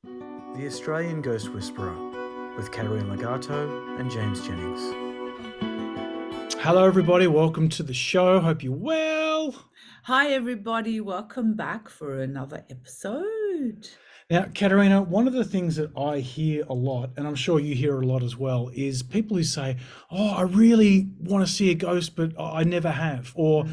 The Australian Ghost Whisperer with Katarina Legato and James Jennings. Hello everybody, welcome to the show. Hope you're well. Hi everybody, welcome back for another episode. Now, Katarina, one of the things that I hear a lot, and I'm sure you hear a lot as well, is people who say, "Oh, I really want to see a ghost, but I never have," or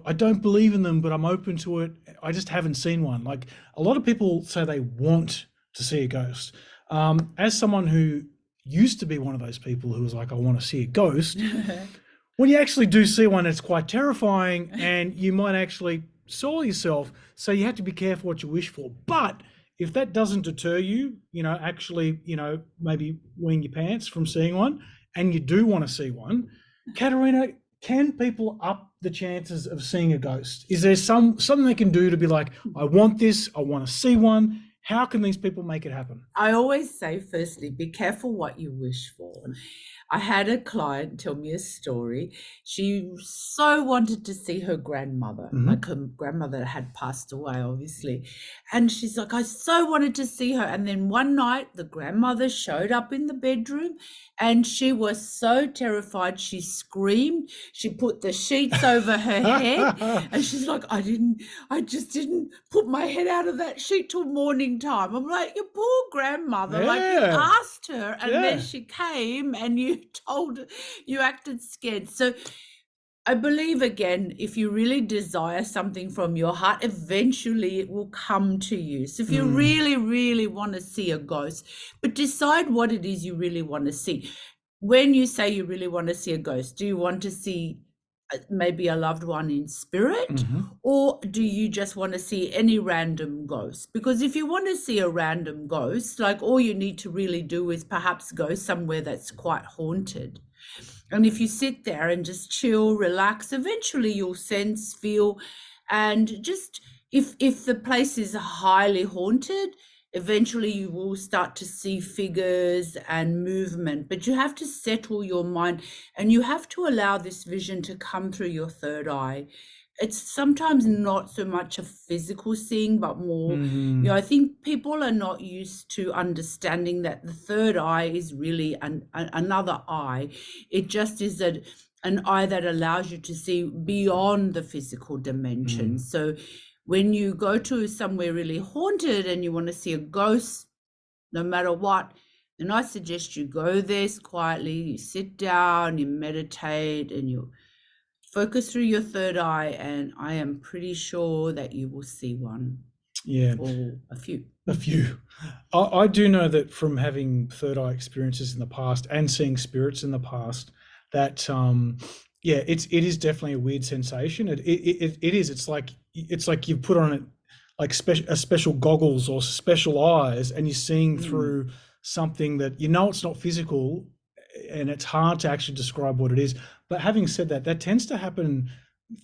"I don't believe in them, but I'm open to it. I just haven't seen one." Like a lot of people say they want to see a ghost. As someone who used to be one of those people who was like, "I want to see a ghost," when you actually do see one, it's quite terrifying, and you might actually soil yourself. So you have to be careful what you wish for, but if that doesn't deter you, actually, maybe wearing your pants from seeing one, and you do want to see one, Katarina, can people up the chances of seeing a ghost? Is there something they can do to be like, I want this, I want to see one? How can these people make it happen? I always say, firstly, be careful what you wish for. I had a client tell me a story. She so wanted to see her grandmother. Like her grandmother had passed away, obviously. And she's like, I so wanted to see her. And then one night, the grandmother showed up in the bedroom and she was so terrified. She screamed. She put the sheets over her head. And she's like, I just didn't put my head out of that sheet till morning time. I'm like, your poor grandmother, like you asked her and then she came and you you acted scared. So I believe, again, if you really desire something from your heart, eventually it will come to you. So if you really, really want to see a ghost, but decide what it is you really want to see. When you say you really want to see a ghost, do you want to see maybe a loved one in spirit, or do you just want to see any random ghost? Because if you want to see a random ghost, like all you need to really do is perhaps go somewhere that's quite haunted. And if you sit there and just chill, relax, eventually you'll sense, feel, and just if the place is highly haunted, eventually you will start to see figures and movement. But you have to settle your mind and you have to allow this vision to come through your third eye. It's sometimes not so much a physical seeing, but more, I think people are not used to understanding that the third eye is really another eye. It just is an eye that allows you to see beyond the physical dimension. So when you go to somewhere really haunted and you want to see a ghost, no matter what, then I suggest you go there quietly, you sit down, you meditate, and you focus through your third eye, and I am pretty sure that you will see one. Yeah. Or a few. A few. I do know that from having third eye experiences in the past and seeing spirits in the past, that it is definitely a weird sensation. It is. It's like you've put on it like special goggles or special eyes, and you're seeing through something that it's not physical, and it's hard to actually describe what it is. But having said that, that tends to happen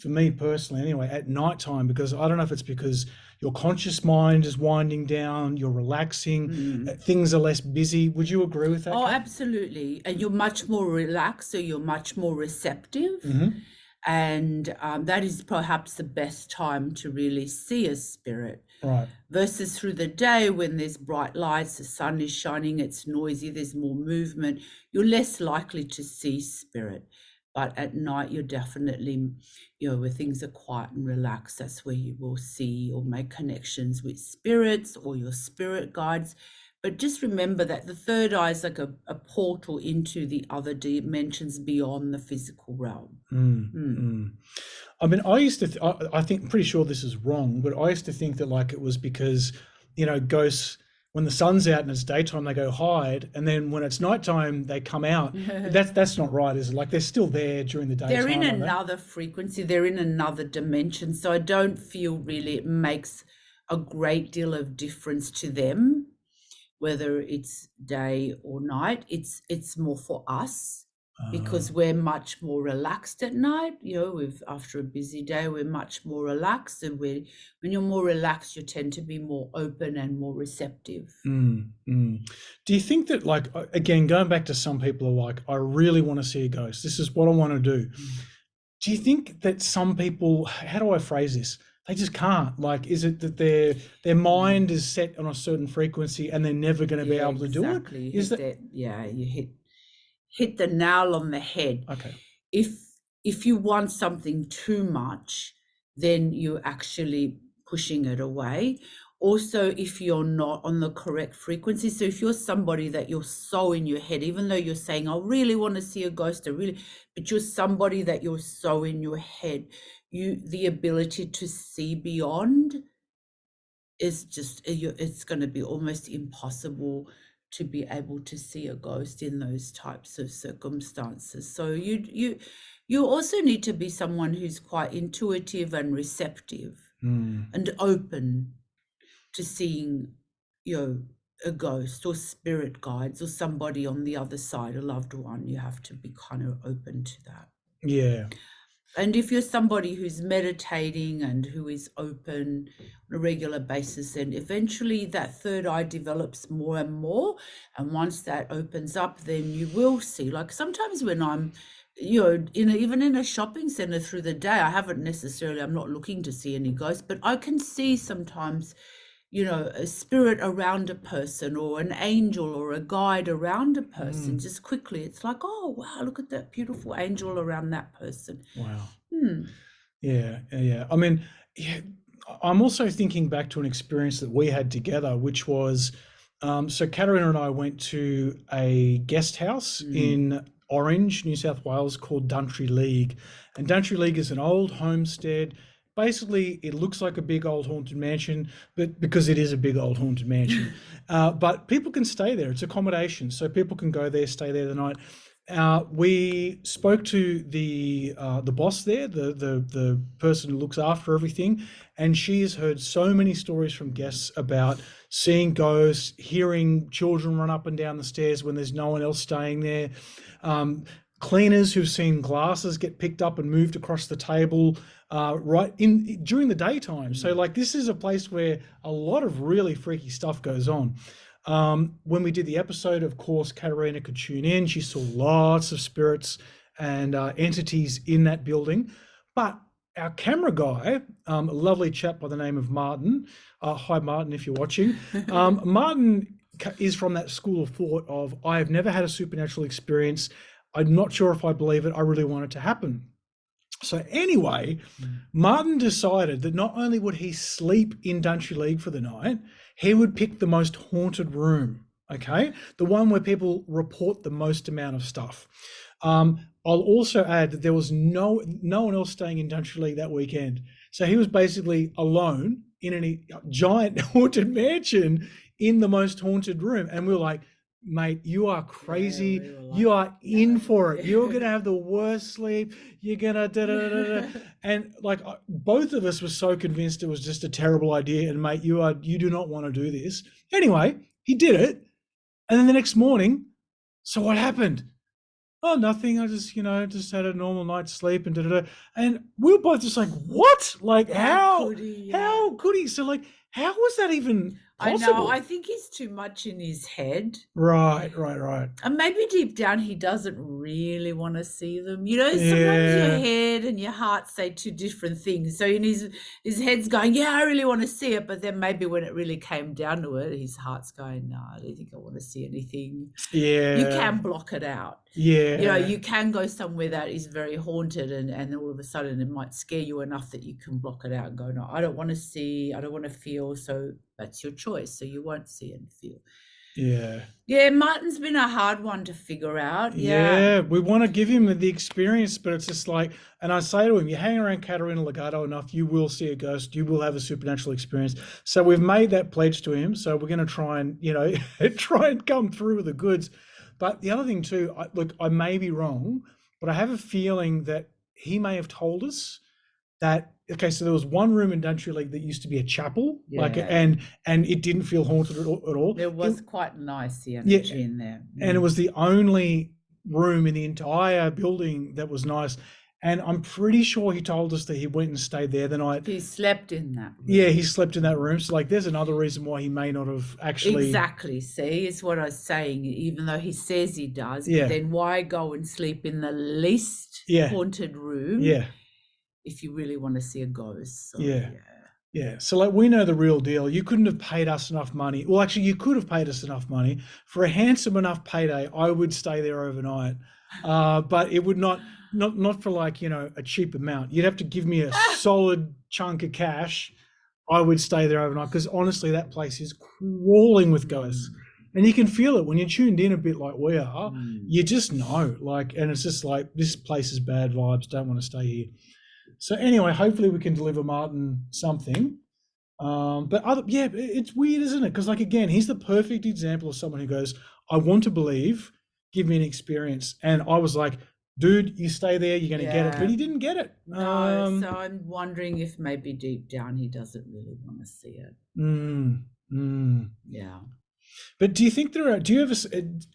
for me personally anyway at nighttime, because I don't know if it's because your conscious mind is winding down, you're relaxing, things are less busy. Would you agree with that? Oh, absolutely. And you're much more relaxed, so you're much more receptive. And that is perhaps the best time to really see a spirit. Right. Versus through the day when there's bright lights, the sun is shining, it's noisy, there's more movement, you're less likely to see spirit. But at night, you're definitely, where things are quiet and relaxed, that's where you will see or make connections with spirits or your spirit guides. But just remember that the third eye is like a portal into the other dimensions beyond the physical realm. I mean, I used to, I think, pretty sure this is wrong, but I used to think that like it was because, ghosts, when the sun's out and it's daytime, they go hide, and then when it's nighttime, they come out. That's not right, is it? Like they're still there during the daytime. They're in another frequency. They're in another dimension. So I don't feel really it makes a great deal of difference to them, whether it's day or night. It's more for us. Because we're much more relaxed at night, after a busy day, we're much more relaxed, and when you're more relaxed, you tend to be more open and more receptive. Do you think that, like, again, going back to some people are like, I really want to see a ghost, this is what I want to do. Do you think that some people, how do I phrase this? they just can't. Like, is it that their Mm. mind is set on a certain frequency and they're never going to be Yeah, able to do it? exactly. You Is hit that that. Yeah, you hit the nail on the head. okay? If you want something too much, then you're actually pushing it away. Also, if you're not on the correct frequency, so if you're somebody that you're so in your head, even though you're saying, I really want to see a ghost, but you're somebody that you're so in your head, the ability to see beyond is just, it's going to be almost impossible to be able to see a ghost in those types of circumstances. So you also need to be someone who's quite intuitive and receptive and open to seeing, a ghost or spirit guides or somebody on the other side, a loved one. You have to be kind of open to that. Yeah. And if you're somebody who's meditating and who is open on a regular basis, then eventually that third eye develops more and more. And once that opens up, then you will see. Like sometimes when I'm, even in a shopping center through the day, I'm not looking to see any ghosts, but I can see sometimes, a spirit around a person or an angel or a guide around a person. Just quickly, it's like, oh, wow, look at that beautiful angel around that person. Wow. Hmm. Yeah. I mean, yeah, I'm also thinking back to an experience that we had together, which was so Katarina and I went to a guest house in Orange, New South Wales, called Duntry League. And Duntry League is an old homestead. Basically, it looks like a big old haunted mansion, but because it is a big old haunted mansion. But people can stay there. It's accommodation. So people can go there, stay there the night. We spoke to the boss there, the person who looks after everything, and she has heard so many stories from guests about seeing ghosts, hearing children run up and down the stairs when there's no one else staying there, cleaners who've seen glasses get picked up and moved across the table right in during the daytime. So like this is a place where a lot of really freaky stuff goes on. When we did the episode, of course, Katarina could tune in. She saw lots of spirits and entities in that building. But our camera guy, a lovely chap by the name of Martin, hi, Martin, if you're watching. Martin is from that school of thought of, I have never had a supernatural experience. I'm not sure if I believe it. I really want it to happen. So anyway, Martin decided that not only would he sleep in Duntry League for the night, he would pick the most haunted room, okay? The one where people report the most amount of stuff. I'll also add that there was no one else staying in Duntry League that weekend. So he was basically alone in a giant haunted mansion in the most haunted room. And we were like, mate, you are crazy. You are in for it. You're going to have the worst sleep. You're going to da. And like both of us were so convinced it was just a terrible idea. And mate, you do not want to do this. Anyway, he did it. And then the next morning, so what happened? Oh, nothing. I just, just had a normal night's sleep and da. And we were both just like, what? Like how could he? So like, how was that even possible? I know. I think he's too much in his head. Right. And maybe deep down he doesn't really want to see them. Sometimes your head and your heart say two different things. So in his head's going, yeah, I really want to see it. But then maybe when it really came down to it, his heart's going, no, I don't think I want to see anything. Yeah. You can block it out. Yeah. You can go somewhere that is very haunted and all of a sudden it might scare you enough that you can block it out and go, no, I don't want to see, I don't want to feel. So that's your choice. So you won't see and feel. Yeah, Martin's been a hard one to figure out. Yeah, we want to give him the experience, but it's just like, and I say to him, you hang around Katarina Legato enough, you will see a ghost, you will have a supernatural experience. So we've made that pledge to him. So we're going to try and, try and come through with the goods. But the other thing too, look, I may be wrong, but I have a feeling that he may have told us that, okay, so there was one room in Duntry League that used to be a chapel, and it didn't feel haunted at all. It was quite nice, the energy in there. And it was the only room in the entire building that was nice. And I'm pretty sure he told us that he went and stayed there the night. He slept in that room. Yeah, he slept in that room. So, like, there's another reason why he may not have actually... Exactly. See, it's what I was saying. Even though he says he does, but then why go and sleep in the least haunted room if you really want to see a ghost? So, Yeah. So like we know the real deal. You couldn't have paid us enough money. Well, actually, you could have paid us enough money for a handsome enough payday. I would stay there overnight, but it would not for like a cheap amount. You'd have to give me a solid chunk of cash. I would stay there overnight because honestly, that place is crawling with ghosts, Mm, and you can feel it when you're tuned in a bit like we are. mm. You just know, like, and it's just like this place is bad vibes. Don't want to stay here. So anyway, hopefully we can deliver Martin something. But yeah, it's weird, isn't it? Because like again, he's the perfect example of someone who goes, "I want to believe, give me an experience," and I was like, "Dude, you stay there, you're going to get it," but Yeah. he didn't get it. No, so I'm wondering if maybe deep down he doesn't really want to see it. Mm, mm. Yeah. But do you think do you ever,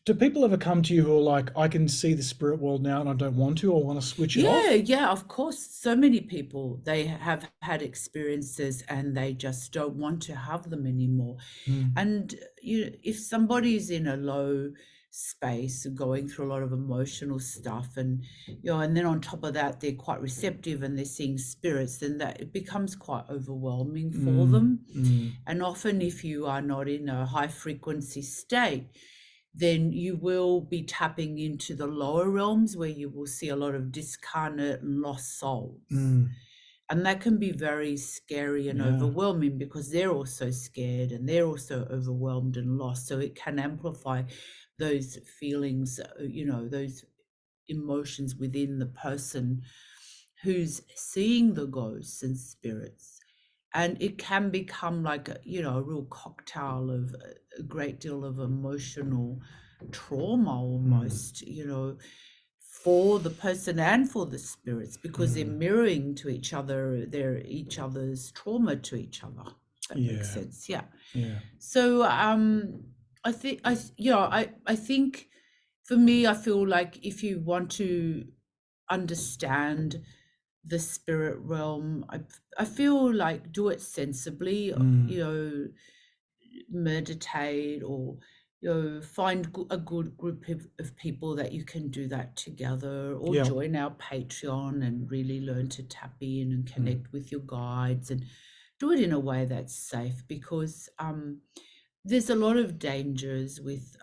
do people ever come to you who are like, I can see the spirit world now and I don't want to, or want to switch it Yeah, off? yeah, of course. So many people, they have had experiences and they just don't want to have them anymore. Mm, And if somebody's in a low space, going through a lot of emotional stuff, and and then on top of that, they're quite receptive and they're seeing spirits, then that it becomes quite overwhelming for mm, them. mm, And often, if you are not in a high frequency state, then you will be tapping into the lower realms where you will see a lot of discarnate and lost souls. mm. And that can be very scary and Yeah. overwhelming because they're also scared and they're also overwhelmed and lost. So it can amplify those feelings, those emotions within the person who's seeing the ghosts and spirits. And it can become like a real cocktail of a great deal of emotional trauma Mm, almost, for the person and for the spirits, because they're mm. mirroring to each other, they're each other's trauma to each other. That makes Yeah. sense. Yeah. Yeah. So I think I think for me, I feel like if you want to understand the spirit realm, I feel like do it sensibly, Mm, meditate, or find a good group of people that you can do that together, or yeah. join our Patreon and really learn to tap in and Mm, connect with your guides, and do it in a way that's safe, because there's a lot of dangers with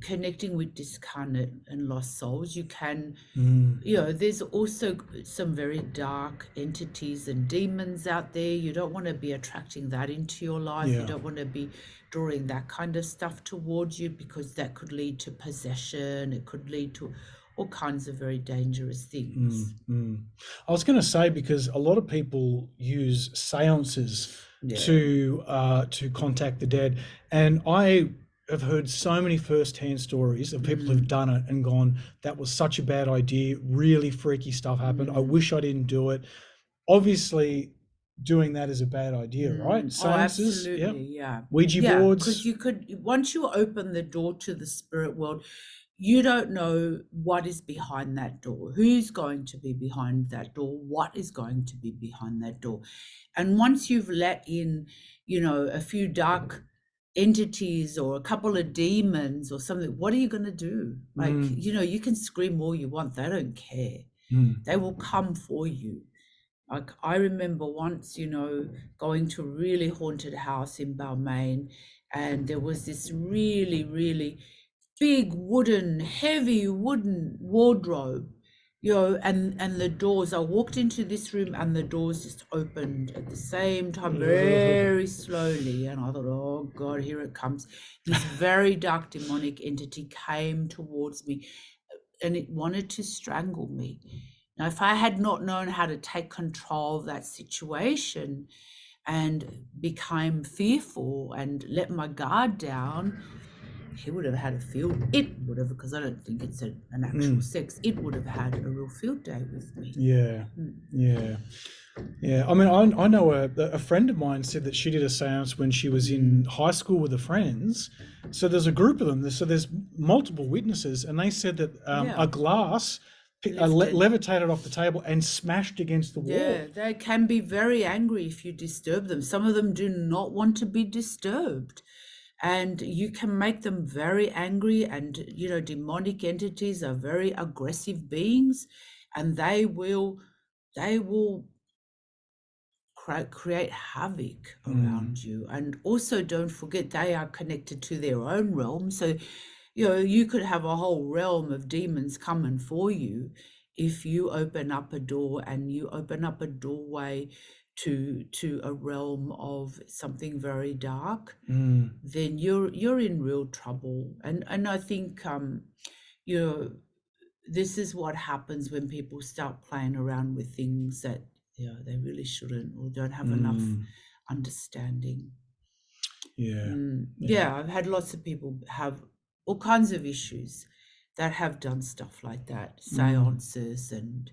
connecting with discarnate and lost souls. You can, mm. there's also some very dark entities and demons out there. You don't want to be attracting that into your life. You Yeah. don't want to be drawing that kind of stuff towards you, because that could lead to possession. It could lead to all kinds of very dangerous Mm, things. mm. I was going to say because a lot of people use seances Yeah. to contact the dead, and I have heard so many first-hand stories of people who've Mm, done it and gone, "That was such a bad idea. Really freaky stuff happened. I mm. wish I didn't do it." Obviously, doing that is a bad idea, right? Oh, Seances, yeah. absolutely. Yeah. Ouija Yeah. Because boards. you could, once you open the door to the spirit world, you don't know what is behind that door, who's going to be behind that door, what is going to be behind that door. And once you've let in, a few dark entities or a couple of demons or something, what are you going to do? Like, Mm, you can scream all you want. They don't care. mm, They will come for you. Like I remember once, going to a really haunted house in Balmain, and there was this really, really big heavy wooden wardrobe, and the doors. I walked into this room and the doors just opened at the same time, ugh, very slowly. And I thought, oh God, here it comes. This very dark demonic entity came towards me and it wanted to strangle me. Now, if I had not known how to take control of that situation and became fearful and let my guard down, he would have had a field. It would have, because I don't think it's an actual mm. sex. It would have had a real field day with me. Yeah, Mm. yeah. Yeah, I mean, I know a friend of mine said that she did a seance when she was in Mm. high school with her friends. So there's a group of them. So there's multiple witnesses, and they said that a Yeah, glass lifted. levitated off the table and smashed against the Yeah, wall. they can be very angry if you disturb them. Some of them do not want to be disturbed. And you can make them very angry. And, demonic entities are very aggressive beings, and they will create havoc Mm. around you. And also don't forget they are connected to their own realm. So, you know, you could have a whole realm of demons coming for you if you open up a door and you open up a doorway to a realm of something very dark, Mm. then you're in real trouble. And I think you know, this is what happens when people start playing around with things that, you know, they really shouldn't or don't have enough Mm. understanding. Yeah. Yeah. Yeah, I've had lots of people have all kinds of issues that have done stuff like that, Mm. seances and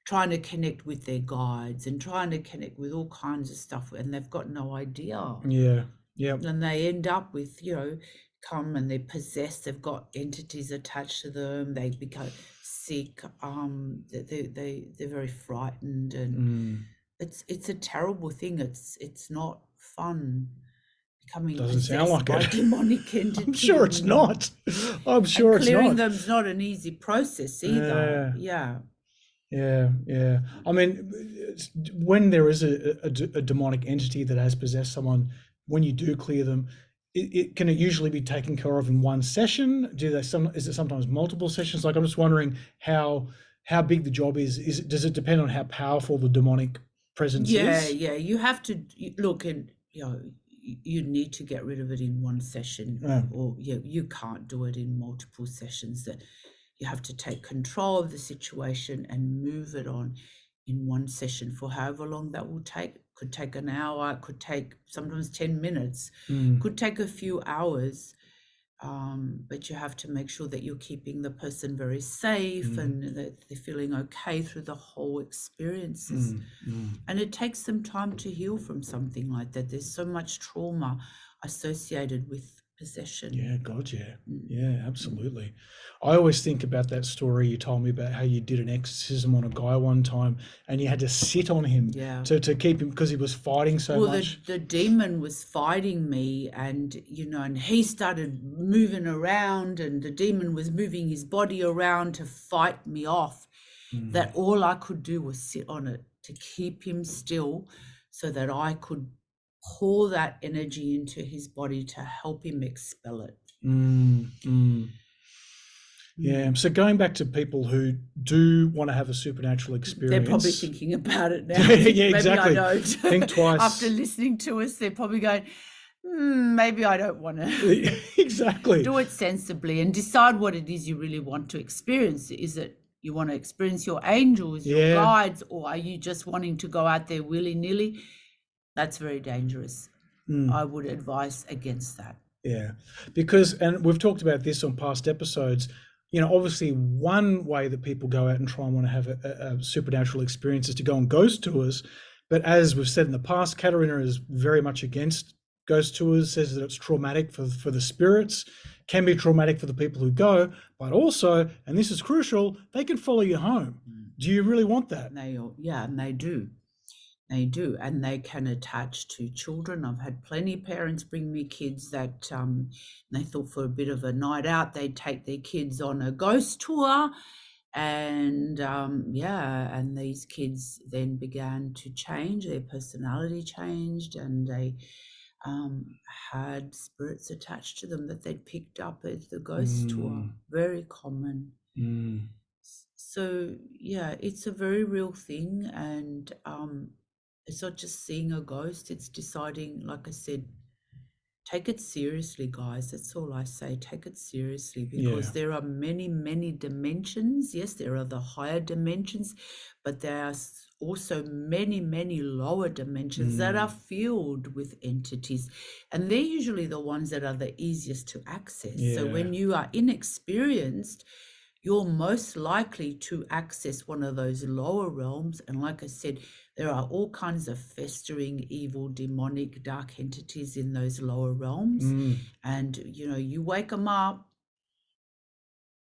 trying to connect with their guides and trying to connect with all kinds of stuff, and they've got no idea. Yeah. Yep. And they end up with, you know, come and they're possessed, they've got entities attached to them, they become sick, they're very frightened, and Mm. it's a terrible thing. It's not fun becoming Doesn't sound possessed like by it. demonic I'm sure it's entities. not. I'm And sure it's clearing not. them's not an easy process either. Yeah. Yeah. Yeah, yeah. I mean, when there is a demonic entity that has possessed someone, when you do clear them, can it usually be taken care of in one session? Is it sometimes multiple sessions? Like, I'm just wondering how big the job is. Does it depend on how powerful the demonic presence Yeah, is? yeah. You have to look, and you know, you need to get rid of it in one session, Yeah. or you can't do it in multiple sessions. That you have to take control of the situation and move it on in one session for however long that will take. Could take an hour, could take sometimes 10 minutes, Mm, could take a few hours. But you have to make sure that you're keeping the person very safe mm, and that they're feeling okay through the whole experiences. mm, mm. And it takes them time to heal from something like that. There's so much trauma associated with possession. Yeah, God, yeah. Mm, Yeah, mm. absolutely. I always think about that story you told me about how you did an exorcism on a guy one time and you had to sit on him Yeah. to keep him because he was fighting so Well, much. the demon was fighting me, and you know, and he started moving around, and the demon was moving his body around to fight me off. That Mm, all I could do was sit on it to keep him still so that I could pour that energy into his body to help him expel it. mm, mm. Yeah. Mm. So going back to people who do want to have a supernatural They're probably experience. thinking about it now. Yeah, Maybe I exactly. don't. Think After twice. listening to us, they're probably going, maybe I don't want to. Exactly. Do it sensibly and decide what it is you really want to experience. Is it you want to experience your angels, your Yeah. guides, or are you just wanting to go out there willy-nilly? That's very dangerous. Mm. I would advise against that. Yeah, because, and we've talked about this on past episodes, obviously one way that people go out and try and want to have a supernatural experience is to go on ghost tours. But as we've said in the past, Katerina is very much against ghost tours, says that it's traumatic for the spirits, can be traumatic for the people who go, but also, and this is crucial, they can follow you home. Do you really want that? And they do. They do, and they can attach to children. I've had plenty of parents bring me kids that they thought for a bit of a night out, they'd take their kids on a ghost tour. And and these kids then began to change, their personality changed, and they had spirits attached to them that they'd picked up at the ghost tour. Very common. Mm. So yeah, it's a very real thing, and it's not just seeing a ghost, it's deciding, like I said, take it seriously, guys. That's all I say. Take it seriously, because Yeah. there are many, many dimensions. Yes, there are the higher dimensions, but there are also many, many lower dimensions that are filled with entities. And they're usually the ones that are the easiest to access. So Yeah. when you are inexperienced, you're most likely to access one of those lower realms. And like I said, there are all kinds of festering, evil, demonic, dark entities in those lower realms. And, you wake them up.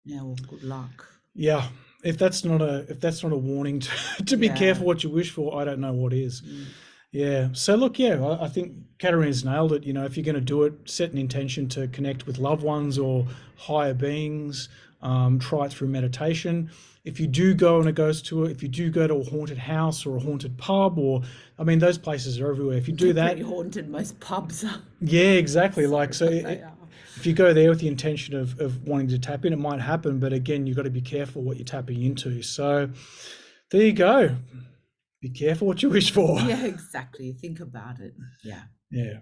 Now, good luck. Yeah. If that's not a warning to be careful what you wish for, I don't know what is. Yeah. So look, yeah, I think Katarina's nailed it. You know, if you're going to do it, set an intention to connect with loved ones or higher beings. Try it through meditation. If you do go on a ghost tour, if you do go to a haunted house or a haunted pub, or I mean, those places are everywhere. If you do They're that, pretty haunted. Most pubs are. yeah, exactly. Like, Sorry, so but they are. if you go there with the intention of wanting to tap in, it might happen. But again, you've got to be careful what you're tapping into. So there you go. Be careful what you wish for. Yeah, exactly. Think about it. Yeah. Yeah.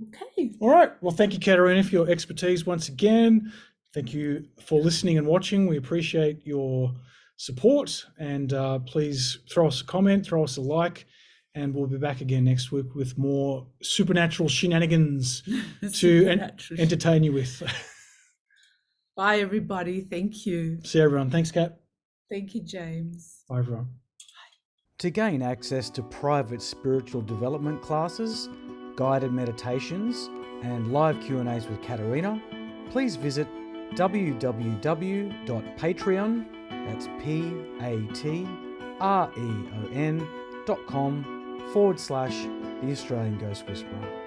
Okay. All right. Well, thank you, Katarina, for your expertise once again. Thank you for listening and watching. We appreciate your support. And please throw us a comment, throw us a like, and we'll be back again next week with more supernatural shenanigans to entertain you with. Bye, everybody. Thank you. See you, everyone. Thanks, Kat. Thank you, James. Bye, everyone. To gain access to private spiritual development classes, guided meditations, and live Q&As with Katarina, please visit www.patreon, that's patreon.com/The Australian Ghost Whisperer.